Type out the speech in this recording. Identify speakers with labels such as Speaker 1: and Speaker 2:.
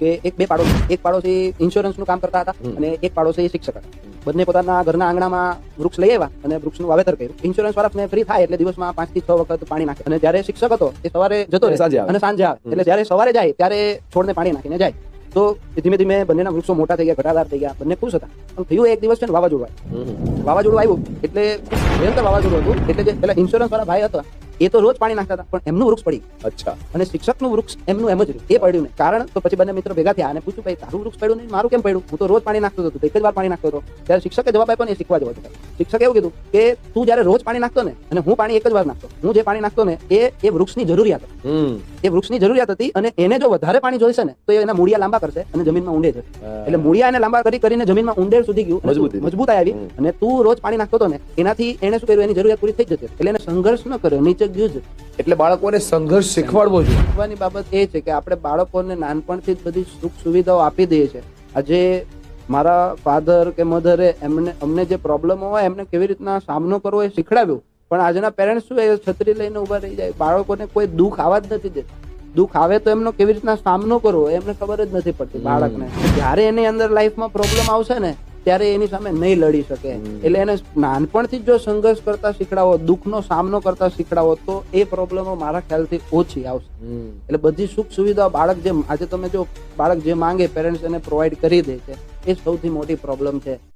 Speaker 1: કે એક પાડોશી ઇન્સ્યોરન્સનું કામ કરતા હતા અને એક પાડોશી શિક્ષક હતા. બંને પોતાના ઘરના આંગણામાં વૃક્ષ લઈ આવ્યા અને વૃક્ષનું વાવેતર કર્યું. ઇન્સ્યોરન્સ વાળાને ફ્રી થાય એટલે દિવસમાં 5 થી 6 વખત પાણી નાખે. અને જ્યારે શિક્ષક હતો એ સવારે જતો રહે અને સાંજે આવે. એટલે જ્યારે સવારે જાય ત્યારે છોડને પાણી નાખીને જાય. તો ધીમે ધીમે બંનેના વૃક્ષો મોટા થઈ ગયા, ઘટાદાર થઈ ગયા, બંને ખુશ હતા. પણ થયું એક દિવસ છે ને વાવાઝોડું આવ્યું. એટલે ભયંકર વાવાઝોડું હતું. એટલે જે પેલા ઇન્સ્યોરન્સ વાળા ભાઈ હતા એ તો રોજ પાણી નાખતા હતા, પણ એમનું વૃક્ષ પડી.
Speaker 2: અચ્છા.
Speaker 1: અને શિક્ષકનું વૃક્ષ એમનું એમ જ રહ્યું, એ પડ્યું નહીં. કારણ તો પછી બંને મિત્રો ભેગા થયા અને પૂછ્યું, ભાઈ તારું વૃક્ષ પડ્યું નહીં, મારું કેમ પડ્યું? હું તો રોજ પાણી નાખતો હતો, એક જ વાર પાણી નાખતો હતો. ત્યારે શિક્ષકે જવાબ આપ્યો ને એ શીખવા જેવો છે. શિક્ષકે એવું કીધું કે તું જયારે રોજ પાણી નાખતો ને અને હું પાણી એક જ વાર નાખતો, હું જે પાણી નાખતો ને એ વૃક્ષની જરૂરિયાત હતી. એ વૃક્ષની જરૂરિયાત હતી અને એને જો વધારે પાણી જોઈશે ને તો એ એના મૂળિયા લાંબા કરશે અને જમીનમાં ઊંડે જશે. એટલે મૂળિયા એને લાંબા કરીને જમીનમાં ઊંડે સુધી ગયું, મજબૂતાઈ આવી. અને તું રોજ પાણી નાખતો હતો ને એનાથી એને શું કર્યું, એની જરૂરિયાત પૂરી થઈ જતી. એટલે એને સંઘર્ષ ન કર્યો, નીચે ગયું જ.
Speaker 2: એટલે બાળકોને સંઘર્ષ શીખવાડવો જોઈએ.
Speaker 1: શીખવાની બાબત એ છે કે આપણે બાળકોને નાનપણથી જ બધી સુખ સુવિધાઓ આપી દઈએ છીએ. આજે મારા ફાધર કે મધરે અમને જે પ્રોબ્લેમો હોય એમને કેવી રીતના સામનો કરવો એ શીખડાવ્યું. પણ આજના પેરેન્ટ્સ શું, એ છત્રી લઈને ઉભા રહી જાય. બાળકોને કોઈ દુઃખ આવવા જ નથી દેતા. દુઃખ આવે તો એમનો કેવી રીતના સામનો કરવો એમને ખબર જ નથી પડતી બાળકને. જ્યારે એની અંદર લાઈફમાં પ્રોબ્લેમ આવશે ને ત્યારે એની સામે નહીં લડી શકે. એટલે એને નાનપણથી જો સંઘર્ષ કરતા શીખડાવો, દુઃખનો સામનો કરતા શીખડાવો તો એ પ્રોબ્લેમો મારા ખ્યાલથી ઓછી આવશે. એટલે બધી સુખ સુવિધાઓ બાળક જે આજે તમે જો બાળક જે માંગે પેરેન્ટ્સ એને પ્રોવાઈડ કરી દે છે, એ સૌથી મોટી પ્રોબ્લેમ છે.